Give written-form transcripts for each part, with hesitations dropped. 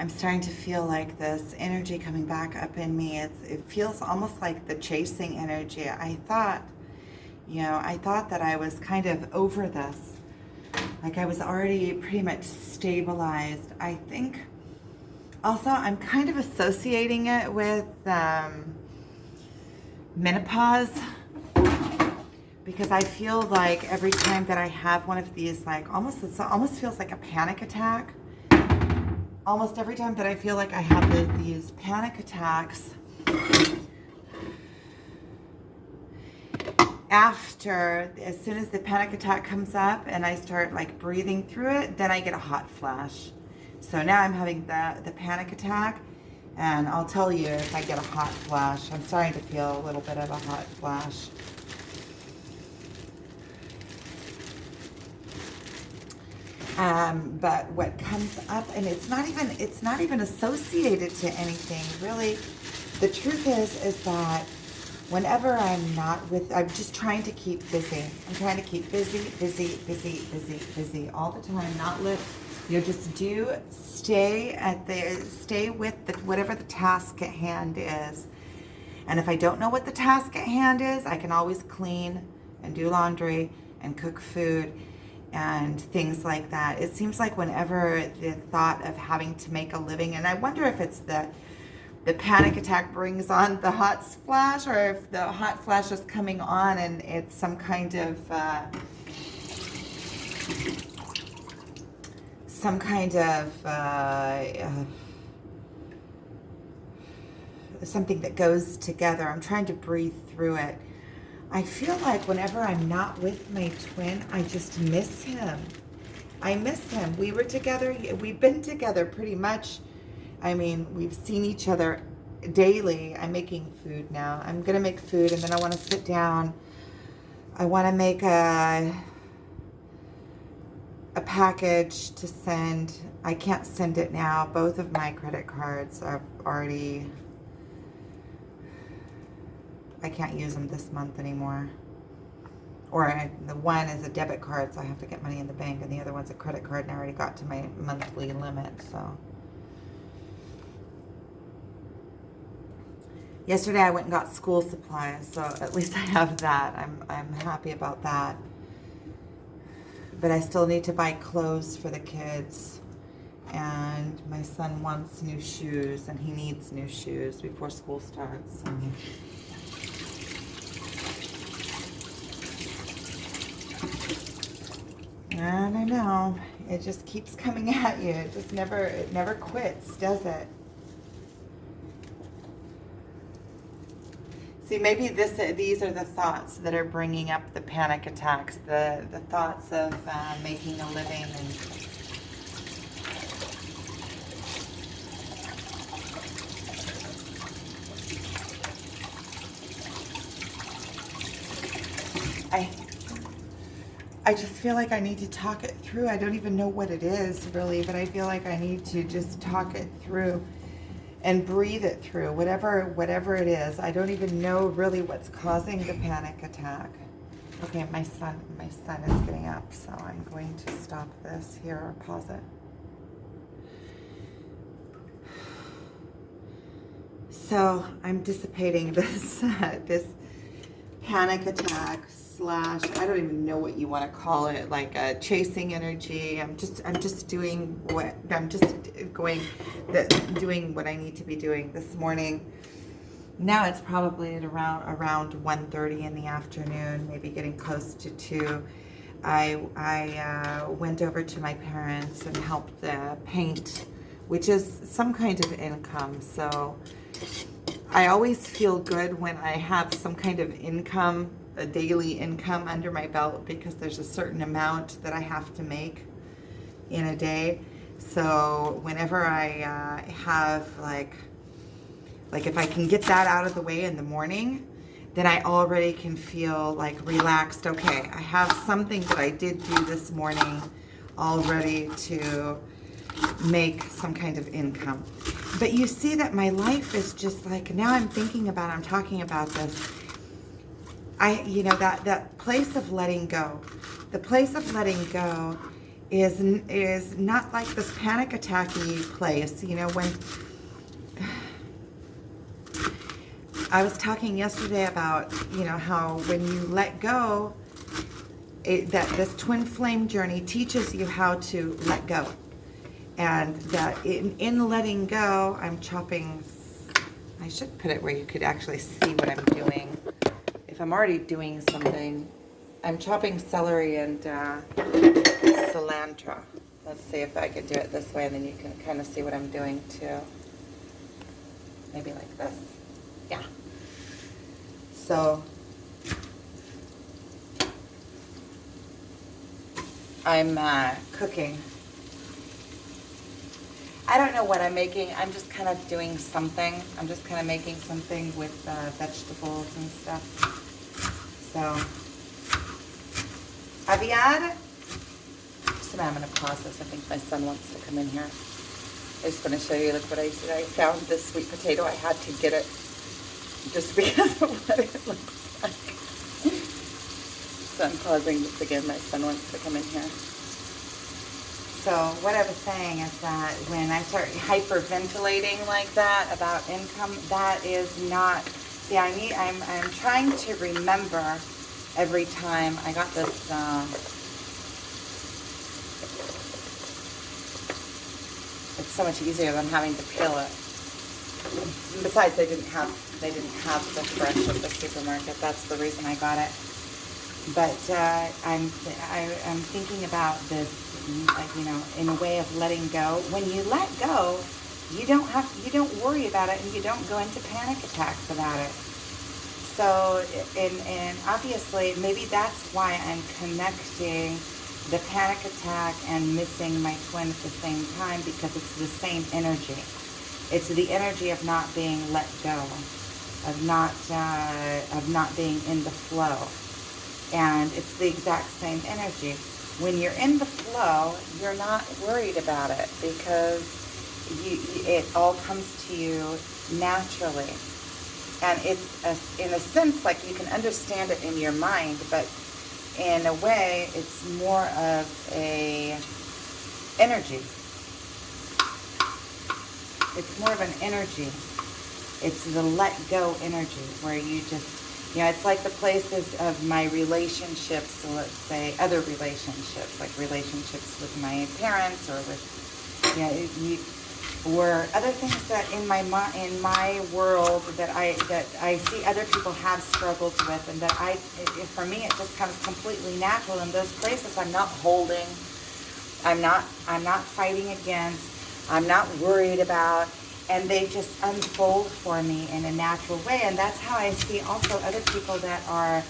I'm starting to feel like this energy coming back up in me. It feels almost like the chasing energy. I thought that I was kind of over this. Like I was already pretty much stabilized. I think also I'm kind of associating it with menopause, because I feel like every time that I have one of these, like it almost feels like a panic attack. Almost every time that I feel like I have these panic attacks, as soon as the panic attack comes up and I start like breathing through it, then I get a hot flash. So now I'm having the panic attack, and I'll tell you if I get a hot flash. I'm starting to feel a little bit of a hot flash. But what comes up, and it's not even associated to anything really. The truth is that whenever I'm just trying to keep busy. I'm trying to keep busy all the time. Not live. Just stay with whatever the task at hand is. And if I don't know what the task at hand is, I can always clean and do laundry and cook food and things like that. It seems like whenever the thought of having to make a living, and I wonder if it's the panic attack brings on the hot flash, or if the hot flash is coming on and it's some kind of something that goes together. I'm trying to breathe through it. I feel like whenever I'm not with my twin, I just miss him. I miss him. We were together. We've been together pretty much. I mean, we've seen each other daily. I'm making food now. I'm going to make food, and then I want to sit down. I want to make a package to send. I can't send it now. Both of my credit cards are already... I can't use them this month anymore. Or the one is a debit card, so I have to get money in the bank, and the other one's a credit card, and I already got to my monthly limit, so. Yesterday I went and got school supplies, so at least I have that. I'm happy about that. But I still need to buy clothes for the kids. And my son wants new shoes, and he needs new shoes before school starts. So. I don't know. It just keeps coming at you. It never quits, does it? See, maybe these are the thoughts that are bringing up the panic attacks, the thoughts of making a living and I just feel like I need to talk it through. I don't even know what it is really, but I feel like I need to just talk it through and breathe it through, whatever it is. I don't even know really what's causing the panic attack. Okay, my son is getting up, so I'm going to stop this here or pause it. So I'm dissipating this this panic attack / I don't even know what you want to call it, like a chasing energy. I'm just doing what I need to be doing this morning. Now it's probably at around 1:30 in the afternoon, maybe getting close to 2. I went over to my parents and helped paint, which is some kind of income. So I always feel good when I have some kind of income, a daily income under my belt, because there's a certain amount that I have to make in a day. So whenever I have like if I can get that out of the way in the morning, then I already can feel like relaxed. Okay, I have something that I did do this morning all ready to make some kind of income. But you see that my life is just like, now I'm talking about this. That place of letting go. The place of letting go is not like this panic attacky place. You know, when I was talking yesterday about, you know, how when you let go, that this twin flame journey teaches you how to let go. And that in letting go, I'm chopping, I should put it where you could actually see what I'm doing. If I'm already doing something, I'm chopping celery and cilantro. Let's see if I can do it this way, and then you can kind of see what I'm doing too. Maybe like this. Yeah. So I'm cooking. I don't know what I'm making. I'm just kind of doing something. I'm just kind of making something with vegetables and stuff. So, Aviad? So I'm going to pause this. I think my son wants to come in here. I just want to show you, look what I did. I found this sweet potato. I had to get it just because of what it looks like. So I'm pausing this again. My son wants to come in here. So what I was saying is that when I start hyperventilating like that about income, that is not, see, I'm trying to remember every time. I got this, it's so much easier than having to peel it. Besides, they didn't have the fresh at the supermarket. That's the reason I got it. But I'm thinking about this, like, you know, in a way of letting go. When you let go, you don't worry about it, and you don't go into panic attacks about it. So, and obviously, maybe that's why I'm connecting the panic attack and missing my twin at the same time, because it's the same energy. It's the energy of not being let go, of not being in the flow. And it's the exact same energy. When you're in the flow, you're not worried about it, because it all comes to you naturally. And it's, in a sense, like you can understand it in your mind, but in a way, it's more of a energy. It's more of an energy. It's the let go energy, where you just, you know, it's like the places of my relationships, so let's say other relationships, like relationships with my parents, or with, you know, or other things that in my world that I see other people have struggled with, and that for me, it just comes completely natural. In those places, I'm not holding, I'm not fighting against, I'm not worried about. And they just unfold for me in a natural way. And that's how I see also other people that are,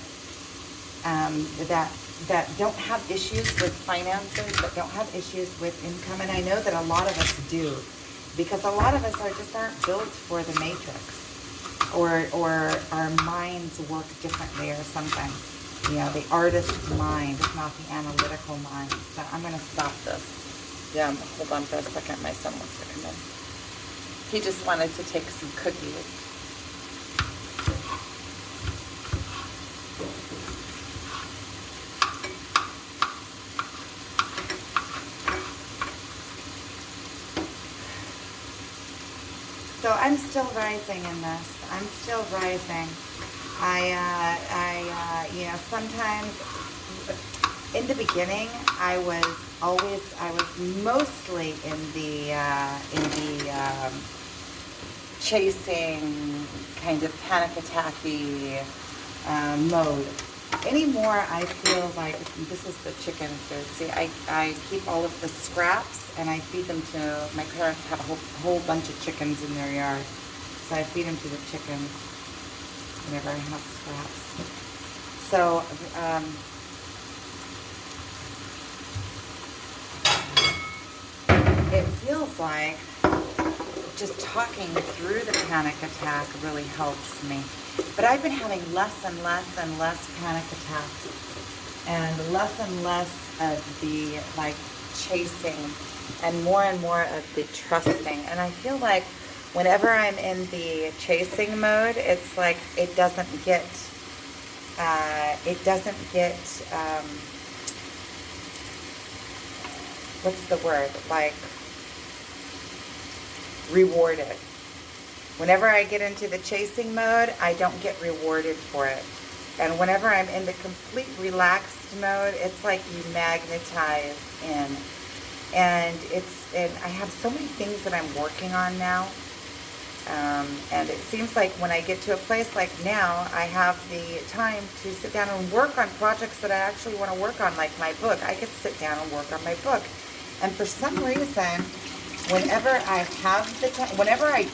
that don't have issues with finances, that don't have issues with income. And I know that a lot of us do, because a lot of us aren't built for the matrix, or our minds work differently, or something. You know, the artist's mind, not the analytical mind. So I'm going to stop this. Yeah, hold on for a second. My son wants to come in. He just wanted to take some cookies. So I'm still rising in this. I'm still rising. You know, sometimes in the beginning, I was mostly in the chasing, kind of panic attacky mode. Anymore, I feel like, this is the chicken food. See, I keep all of the scraps, and I feed them to, my parents have a whole bunch of chickens in their yard. So I feed them to the chickens whenever I have scraps. So, it feels like just talking through the panic attack really helps me. But I've been having less and less and less panic attacks, and less of the, like, chasing, and more of the trusting. And I feel like whenever I'm in the chasing mode, it's like it doesn't get what's the word? Like, rewarded. Whenever I get into the chasing mode, I don't get rewarded for it. And whenever I'm in the complete relaxed mode, it's like you magnetize in. And I have so many things that I'm working on now. And it seems like when I get to a place like now, I have the time to sit down and work on projects that I actually want to work on, like my book. I get to sit down and work on my book. And for some reason, whenever I have the time, whenever I'm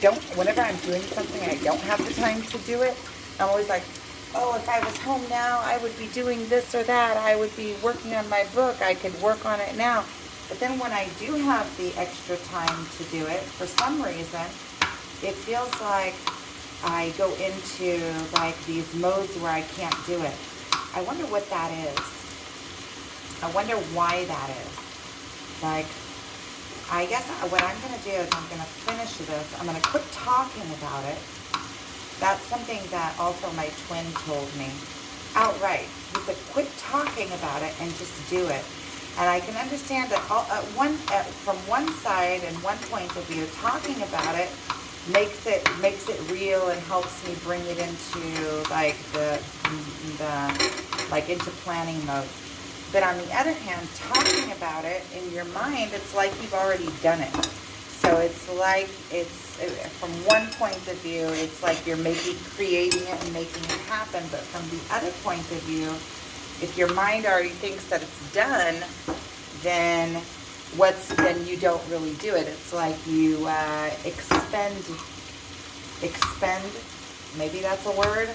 doing something and I don't have the time to do it, I'm always like, oh, if I was home now, I would be doing this or that. I would be working on my book. I could work on it now. But then when I do have the extra time to do it, for some reason, it feels like I go into like these modes where I can't do it. I wonder what that is. I wonder why that is. Like, I guess what I'm going to do is I'm going to finish this. I'm going to quit talking about it. That's something that also my twin told me outright. He said, quit talking about it and just do it. And I can understand that from one side and one point of view, talking about it makes it real and helps me bring it into like into planning mode. But on the other hand, talking about it in your mind, it's like you've already done it. So it's like from one point of view, it's like you're creating it and making it happen. But from the other point of view, if your mind already thinks that it's done, then you don't really do it. It's like you expend, maybe that's a word.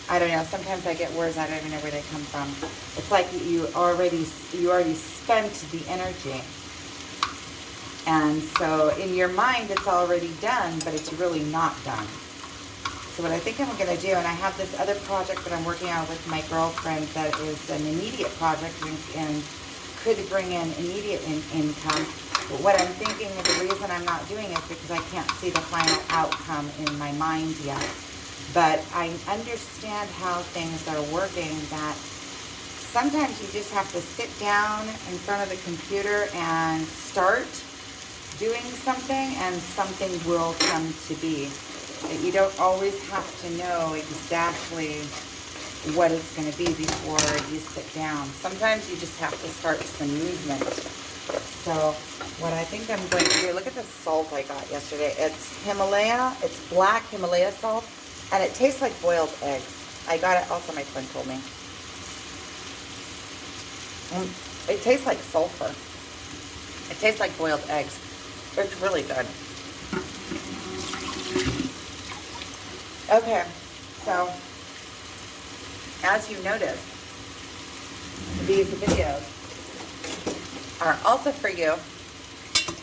I don't know. Sometimes I get words, I don't even know where they come from. It's like you already spent the energy. And so in your mind, it's already done, but it's really not done. So what I think I'm going to do, and I have this other project that I'm working on with my girlfriend that is an immediate project and could bring in immediate income. But what I'm thinking, the reason I'm not doing it is because I can't see the final outcome in my mind yet. But I understand how things are working, that sometimes you just have to sit down in front of the computer and start doing something, and something will come to be. You don't always have to know exactly what it's going to be before you sit down. Sometimes you just have to start some movement. So what I think I'm going to do, look at the salt I got yesterday. It's black Himalaya salt, and it tastes like boiled eggs. I got it, also my friend told me. It tastes like sulfur. It tastes like boiled eggs. It's really good. Okay, so as you notice, these videos are also for you,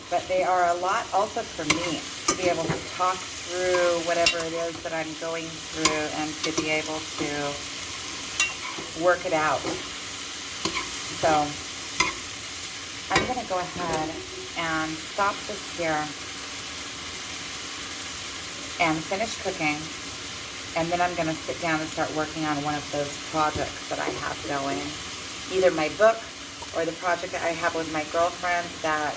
but they are a lot also for me to be able to talk through whatever it is that I'm going through and to be able to work it out. So I'm going to go ahead and stop this here and finish cooking. And then I'm going to sit down and start working on one of those projects that I have going. Either my book or the project that I have with my girlfriend that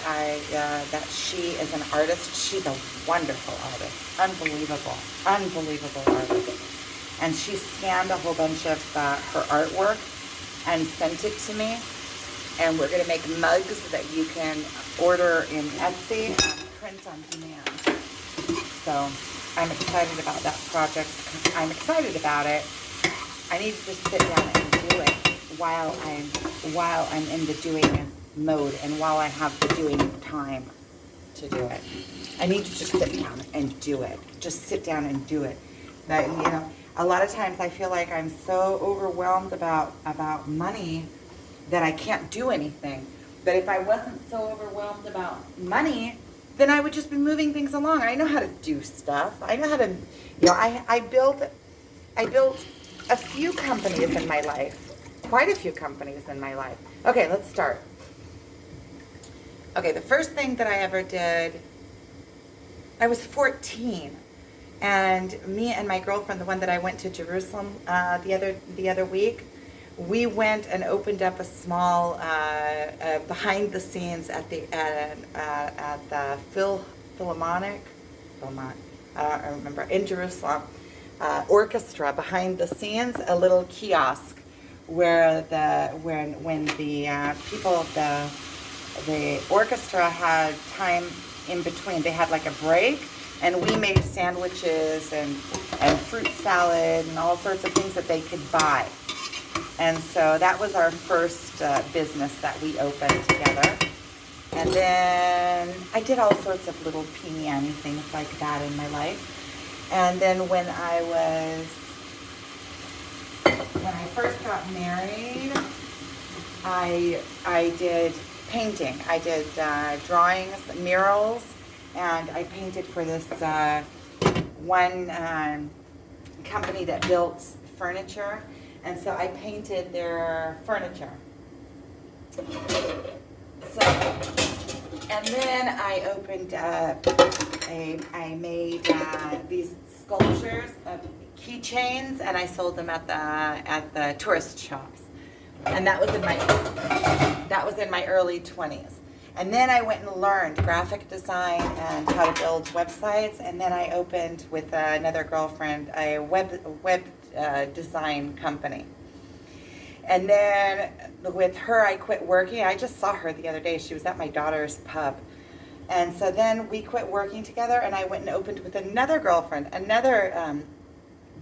she is an artist. She's a wonderful artist. Unbelievable artist. And she scanned a whole bunch of her artwork and sent it to me. And we're going to make mugs that you can order in Etsy and print on demand. So I'm excited about that project. I'm excited about it. I need to just sit down and do it while I'm in the doing mode and while I have the doing time to do it. I need to just sit down and do it. Just sit down and do it. That, you know, a lot of times I feel like I'm so overwhelmed about money that I can't do anything. But if I wasn't so overwhelmed about money, then I would just be moving things along. I know how to do stuff. I know how to, you know, I built a few companies in my life. Quite a few companies in my life. Okay, let's start. Okay, the first thing that I ever did, I was 14. And me and my girlfriend, the one that I went to Jerusalem the other week, we went and opened up a small behind the scenes at the Philharmonic, I don't remember, in Jerusalem, orchestra behind the scenes, a little kiosk where when the people the orchestra had time in between. They had like a break, and we made sandwiches and fruit salad and all sorts of things that they could buy. And so that was our first business that we opened together. And then I did all sorts of little peony things like that in my life. And then when I first got married, I did painting. I did drawings, murals, and I painted for this one company that built furniture. And so I painted their furniture. So, and then I opened up, I made these sculptures of keychains, and I sold them at the tourist shops. And that was in my early 20s. And then I went and learned graphic design and how to build websites. And then I opened with another girlfriend a web design company. And then with her, I quit working. I just saw her the other day. She was at my daughter's pub. And so then we quit working together, and I went and opened with another girlfriend.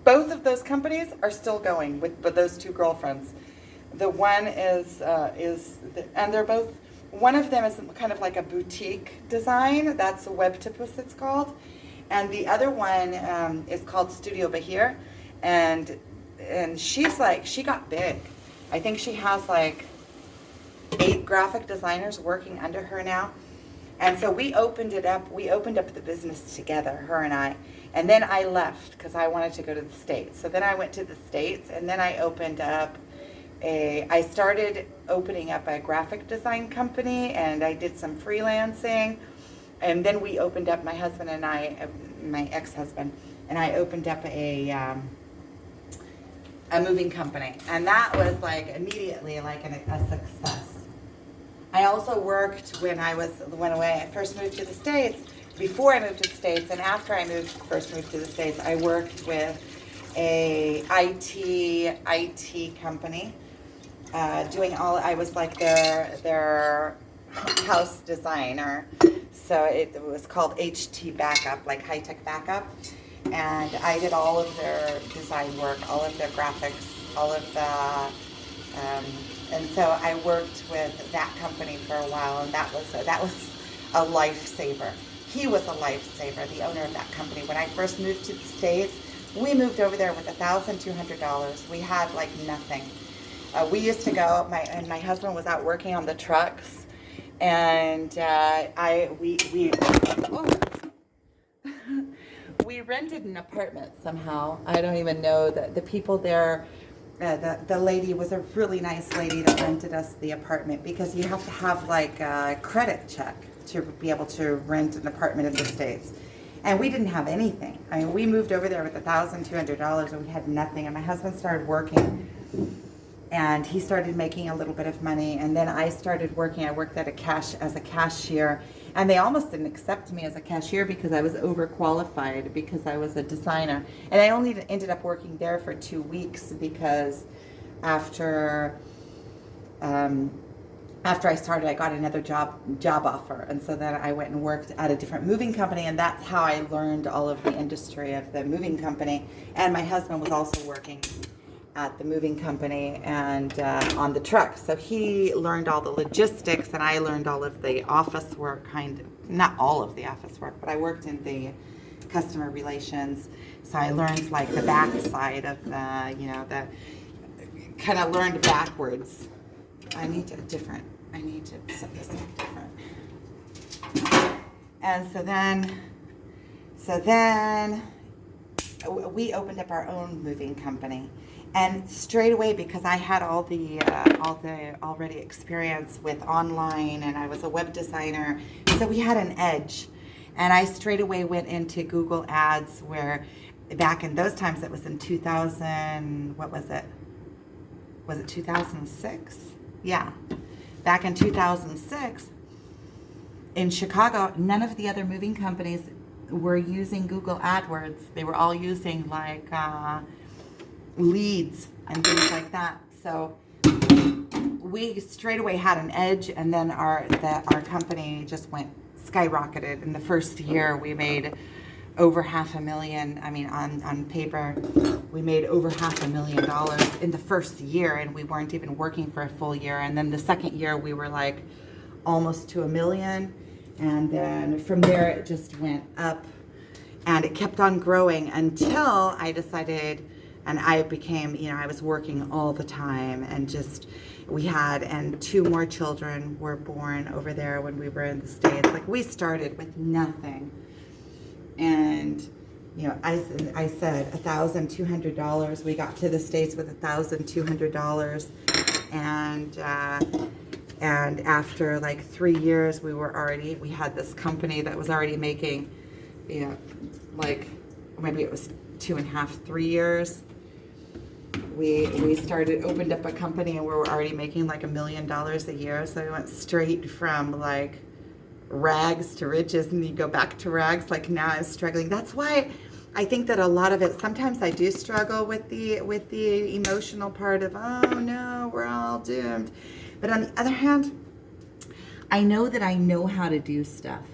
Both of those companies are still going with those two girlfriends. The one and they're both, one of them is kind of like a boutique design. That's a Webtipus, it's called. And the other one is called Studio Bahir. And she's like, she got big. I think she has like 8 graphic designers working under her now. And so we opened up the business together, her and I. And then I left because I wanted to go to the States. So then I went to the States, and then I I started opening up a graphic design company, and I did some freelancing. And then we opened up, my husband and I, my ex-husband, and I opened up a moving company. And that was like immediately like a success. I also worked when I first moved to the States. Before I moved to the States and after I first moved to the States, I worked with a IT company. I was like their house designer. So it was called HT Backup, like high tech backup. And I did all of their design work, all of their graphics, all of the, and so I worked with that company for a while, and that was a lifesaver. He was a lifesaver, the owner of that company. When I first moved to the States, we moved over there with $1,200. We had like nothing. We used to go, my husband was out working on the trucks, and we rented an apartment somehow. I don't even know the people there. The lady was a really nice lady that rented us the apartment, because you have to have like a credit check to be able to rent an apartment in the States. And we didn't have anything. I mean, we moved over there with $1,200 and we had nothing. And my husband started working, and he started making a little bit of money. And then I started working. I worked as a cashier. And they almost didn't accept me as a cashier because I was overqualified, because I was a designer. And I only ended up working there for 2 weeks, because after I started, I got another job offer. And so then I went and worked at a different moving company, and that's how I learned all of the industry of the moving company. And my husband was also working at the moving company and on the truck. So he learned all the logistics, and I learned all of the office work, not all of the office work, but I worked in the customer relations. So I learned like the back side of the kind of learned backwards. I need to set this up different. And so then we opened up our own moving company. And straight away, because I had all the already experience with online, and I was a web designer, so we had an edge. And I straight away went into Google Ads, where back in those times, it was in 2000, what was it? Was it 2006? Yeah. back in 2006 in Chicago, none of the other moving companies were using Google AdWords. They were all using like leads and things like that. So we straight away had an edge, and then our company just went skyrocketed. In the first year, we made over $500,000. I mean, on paper, we made over $500,000 in the first year, and we weren't even working for a full year. And then the second year, we were like almost to $1 million. And then from there, it just went up, and it kept on growing until I decided, and I became, I was working all the time, and just, and 2 more children were born over there when we were in the States. Like, we started with nothing. And, I said $1,200. We got to the States with $1,200. And after like 3 years, we had this company that was already making, like maybe it was 2.5, 3 years. We opened up a company, and we were already making like $1 million a year. So we went straight from like rags to riches, and you go back to rags. Like, now I'm struggling. That's why I think that a lot of it, sometimes I do struggle with the emotional part of, oh no, we're all doomed. But on the other hand, I know that I know how to do stuff.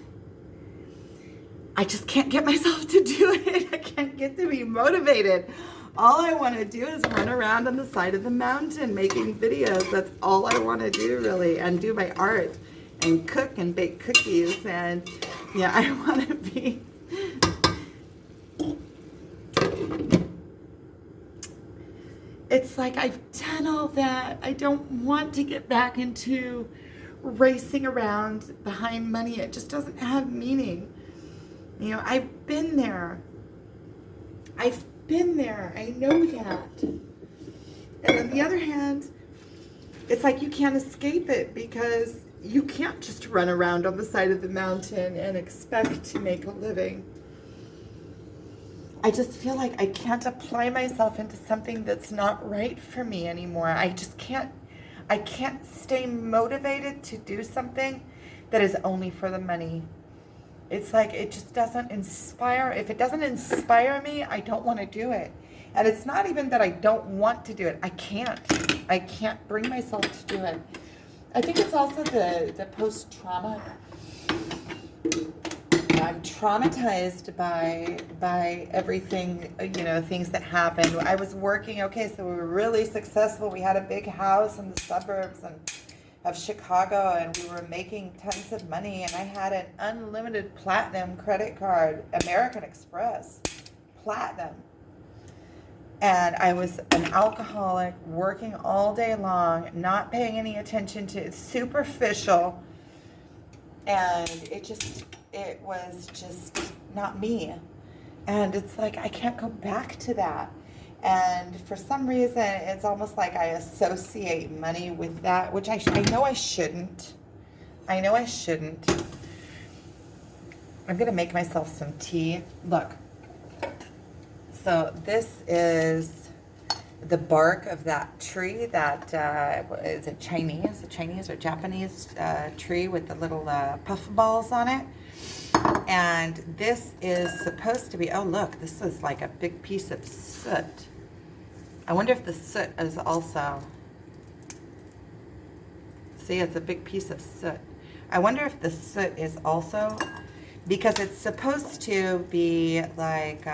I just can't get myself to do it. I can't get to be motivated. All I want to do is run around on the side of the mountain making videos. That's all I want to do, really, and do my art and cook and bake cookies. And yeah, I want to be... It's like, I've done all that. I don't want to get back into racing around behind money. It just doesn't have meaning. I've been there. I know that. And on the other hand, it's like you can't escape it, because you can't just run around on the side of the mountain and expect to make a living. I just feel like I can't apply myself into something that's not right for me anymore. I can't stay motivated to do something that is only for the money. It's like, it just doesn't inspire. If it doesn't inspire me, I don't want to do it. And it's not even that I don't want to do it. I can't bring myself to do it. I think it's also the post-trauma. I'm traumatized by everything, things that happened. I was working, so we were really successful. We had a big house in the suburbs of Chicago, and we were making tons of money, and I had an unlimited platinum credit card, American Express, platinum. And I was an alcoholic, working all day long, not paying any attention to it, superficial, and it was just not me. And it's like, I can't go back to that. And for some reason, it's almost like I associate money with that, which I know I shouldn't. I'm going to make myself some tea. Look. So this is the bark of that tree that is a Chinese or Japanese tree with the little puffballs on it. And this is supposed to be, oh look, this is like a big piece of soot. I wonder if the soot is also, see, it's a big piece of soot. I wonder if the soot is also, because it's supposed to be like,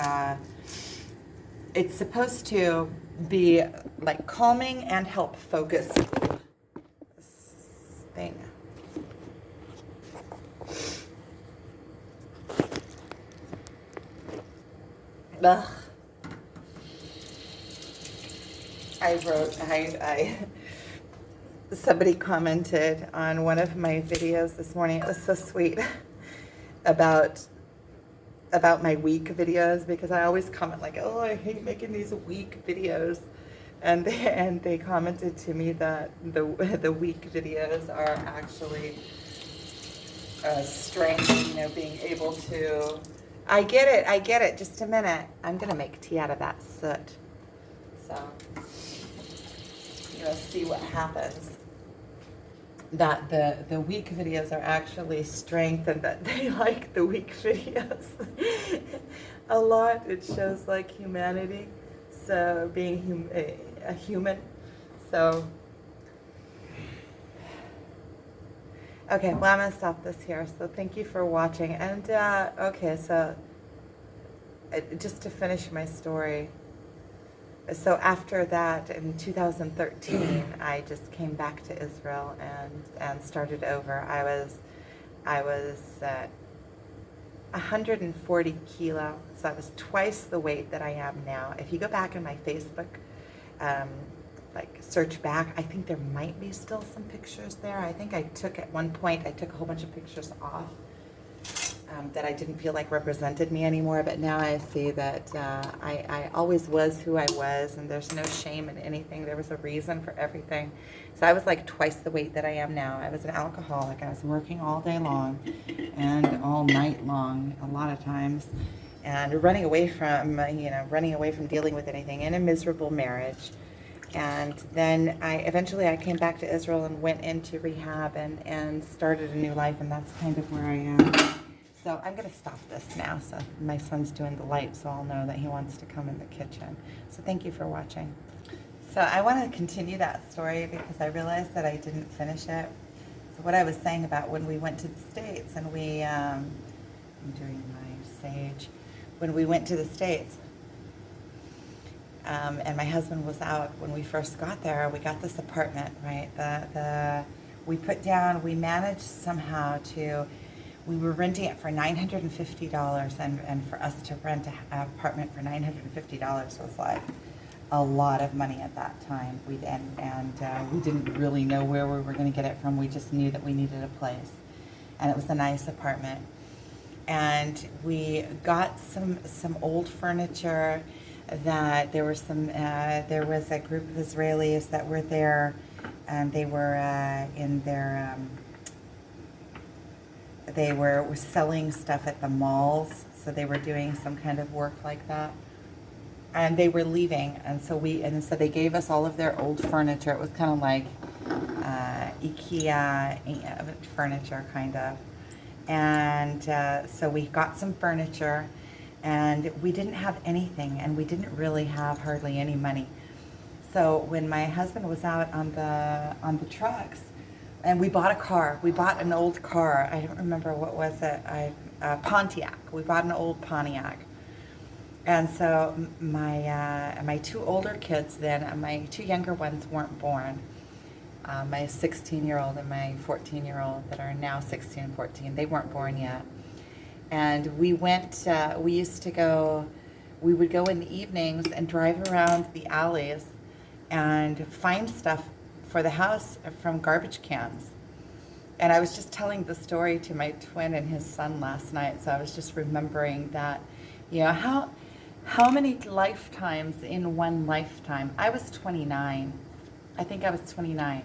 it's supposed to be like calming and help focus this thing. Ugh. Somebody commented on one of my videos this morning. It was so sweet about my week videos, because I always comment like, oh, I hate making these week videos. And they commented to me that the week videos are actually a strength, being able to, I get it, just a minute. I'm gonna make tea out of that soot. So, see what happens. that the weak videos are actually strength, and that they like the weak videos a lot. It shows like humanity, so being a human. So okay, well, I'm gonna stop this here. So thank you for watching. And okay, so just to finish my story. So after that, in 2013, I just came back to Israel and started over. I was 140 kilo, so I was twice the weight that I am now. If you go back in my Facebook, like search back, I think there might be still some pictures there. I think I took at one point, I took a whole bunch of pictures off that I didn't feel like represented me anymore, but now I see that I always was who I was, and there's no shame in anything. There was a reason for everything. So I was like twice the weight that I am now. I was an alcoholic. I was working all day long and all night long a lot of times, and running away from dealing with anything, in a miserable marriage. And then eventually I came back to Israel and went into rehab and started a new life, and that's kind of where I am. So I'm going to stop this now. So my son's doing the light, so I'll know that he wants to come in the kitchen. So thank you for watching. So I want to continue that story because I realized that I didn't finish it. So what I was saying about when we went to the States and I'm doing my sage. When we went to the States, and my husband was out when we first got there, we got this apartment, right? We managed somehow we were renting it for $950, and for us to rent an apartment for $950 was like a lot of money at that time. We didn't really know where we were going to get it from. We just knew that we needed a place, and it was a nice apartment. And we got some old furniture. That there was a group of Israelis that were there, and they were they were selling stuff at the malls, so they were doing some kind of work like that, and they were leaving, and so they gave us all of their old furniture. It was kind of like IKEA furniture, kind of, and so we got some furniture, and we didn't have anything, and we didn't really have hardly any money. So when my husband was out on the trucks, and we bought a car. We bought an old car. I don't remember what was it. Pontiac. We bought an old Pontiac. And so my two older kids then, my two younger ones weren't born. My 16-year-old and my 14-year-old that are now 16 and 14, they weren't born yet. And we would go in the evenings and drive around the alleys and find stuff for the house from garbage cans. And I was just telling the story to my twin and his son last night, so I was just remembering that, how many lifetimes in one lifetime. I was 29. I think I was 29.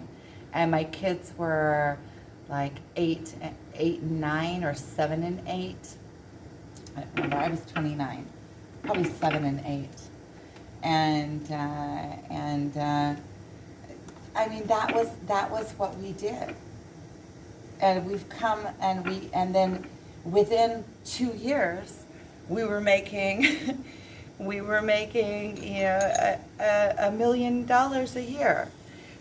And my kids were like 8 and 9, or 7 and 8. I don't remember. I was 29. Probably 7 and 8. And I mean, that was what we did. And we've come, and then within 2 years, we were making $1 million a year.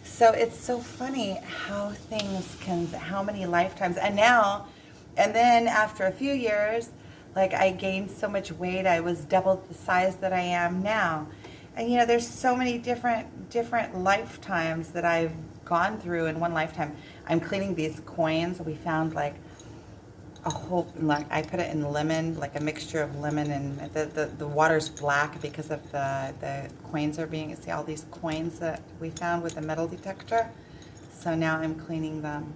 So it's so funny how many lifetimes, and then after a few years, like, I gained so much weight, I was double the size that I am now. And there's so many different lifetimes that I've gone through in one lifetime. I'm cleaning these coins. We found like a whole, like, I put it in lemon, like a mixture of lemon, and the water's black because of the coins are being, see all these coins that we found with the metal detector. So now I'm cleaning them.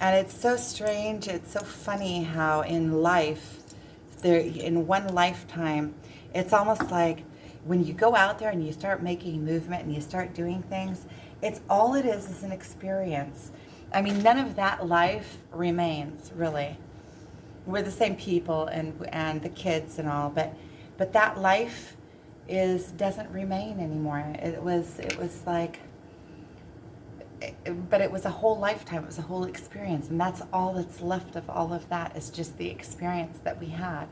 And it's so strange, it's so funny how in life, in one lifetime, it's almost like when you go out there and you start making movement and you start doing things, it's all it is an experience. I mean, none of that life remains, really. We're the same people and the kids and all, but that life doesn't remain anymore. It was like, but it was a whole lifetime. It was a whole experience, and that's all that's left of all of that is just the experience that we had.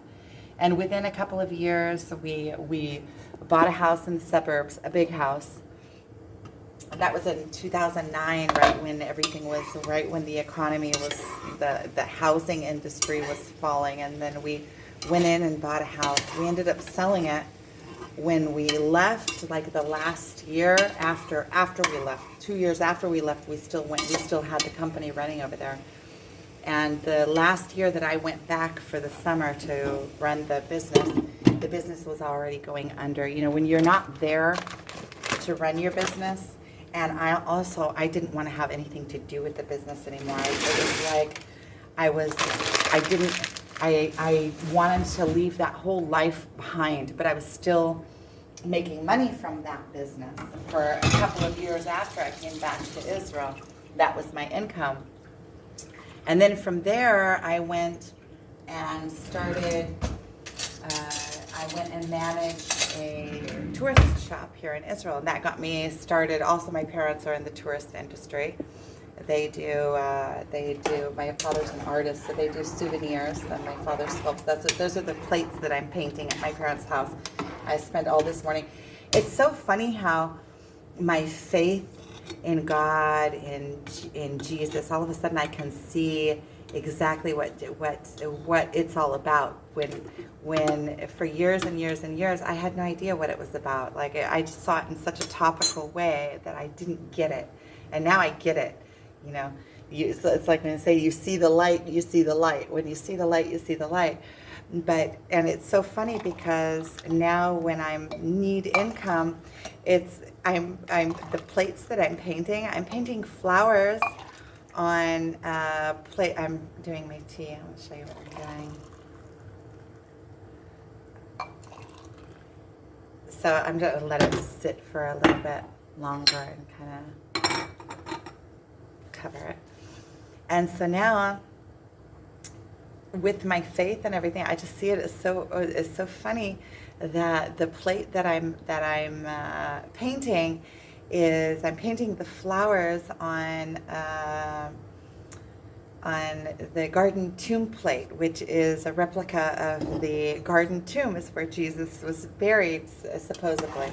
And within a couple of years, we bought a house in the suburbs, a big house. That was in 2009, right when everything was, right when the economy was, the housing industry was falling. And then we went in and bought a house. We ended up selling it when we left, like the last year after we left. 2 years after we left, we still had the company running over there. And the last year that I went back for the summer to run the business was already going under. You know, when you're not there to run your business, and I didn't want to have anything to do with the business anymore. It was like I wanted to leave that whole life behind, but I was still making money from that business for a couple of years after I came back to Israel. That was my income. And then from there, I went and managed a tourist shop here in Israel, and that got me started. Also, my parents are in the tourist industry. They do, my father's an artist, so they do souvenirs, and my father sculpts. Those are the plates that I'm painting at my parents' house. I spent all this morning. It's so funny how my faith in God, in Jesus, all of a sudden I can see exactly what it's all about. When for years and years and years I had no idea what it was about. Like I just saw it in such a topical way that I didn't get it, and now I get it. You know, so it's like when they say you see the light, you see the light. When you see the light, you see the light. And it's so funny because now when I need income, I'm the plates that I'm painting flowers on plate. I'm doing my tea. I want to show you what I'm doing. So I'm going to let it sit for a little bit longer and kind of cover it. And so now, with my faith and everything, I just see it as so funny that the plate that I'm painting is I'm painting the flowers on the garden tomb plate, which is a replica of the garden tomb, is where Jesus was buried supposedly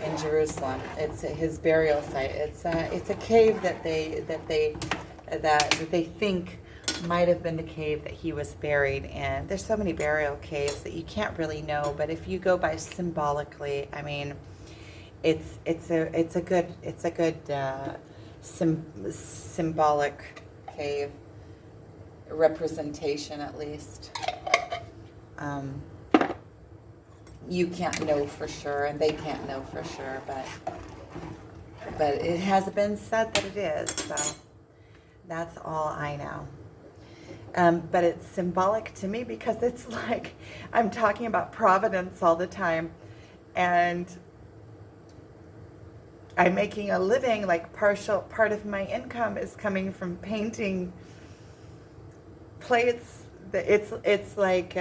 in Jerusalem. It's his burial site. It's a cave that they think might have been the cave that he was buried in. There's so many burial caves that you can't really know, but if you go by symbolically, I mean, it's a good symbolic cave representation, at least. You can't know for sure, and they can't know for sure, but it has been said that it is, so that's all I know. But it's symbolic to me because it's like I'm talking about providence all the time, and I'm making a living. Like part of my income is coming from painting plates. It's like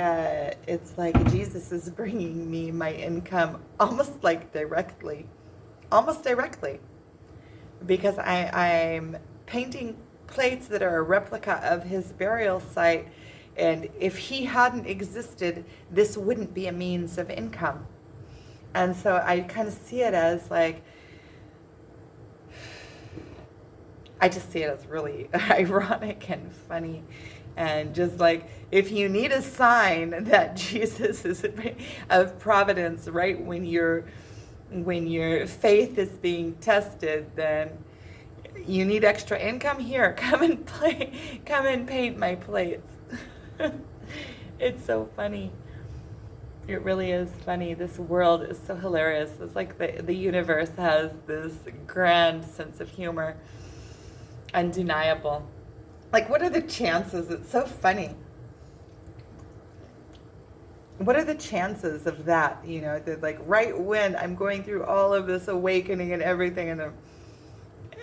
Jesus is bringing me my income almost directly, because I'm painting plates that are a replica of his burial site, and if he hadn't existed, this wouldn't be a means of income. And so I kind of see it as like, I just see it as really ironic and funny, and just like, if you need a sign that Jesus is of providence right when your faith is being tested, then you need extra income? Here, come and paint my plates. It's so funny. It really is funny. This world is so hilarious. It's like the universe has this grand sense of humor. Undeniable. Like, what are the chances? It's so funny. What are the chances of that? You know, that like right when I'm going through all of this awakening and everything, and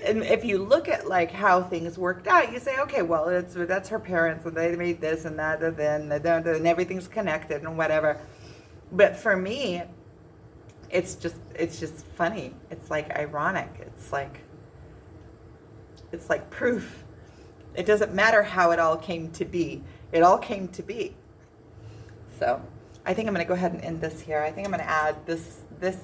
if you look at like how things worked out, you say, okay, well, that's her parents, and they made this and that, and everything's connected and whatever. But for me, it's just funny. It's like ironic. It's like, It's like proof. It doesn't matter how it all came to be. It all came to be. So I think I'm going to go ahead and end this here. I think I'm going to add this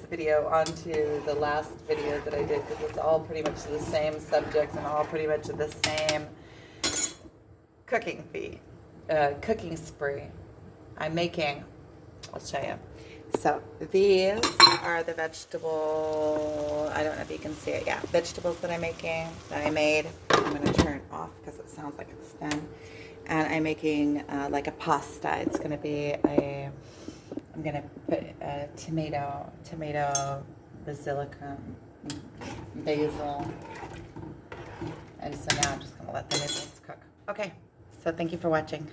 video onto the last video that I did, because it's all pretty much the same subject and all pretty much the same cooking spree I'm making. I'll show you. So these are the vegetable, I don't know if you can see it, yeah, vegetables that I'm making, that I made. I'm going to turn it off because it sounds like it's done. And I'm making like a pasta. It's going to be I'm going to put a tomato, basilicum, basil. And so now I'm just going to let the noodles cook. Okay, so thank you for watching.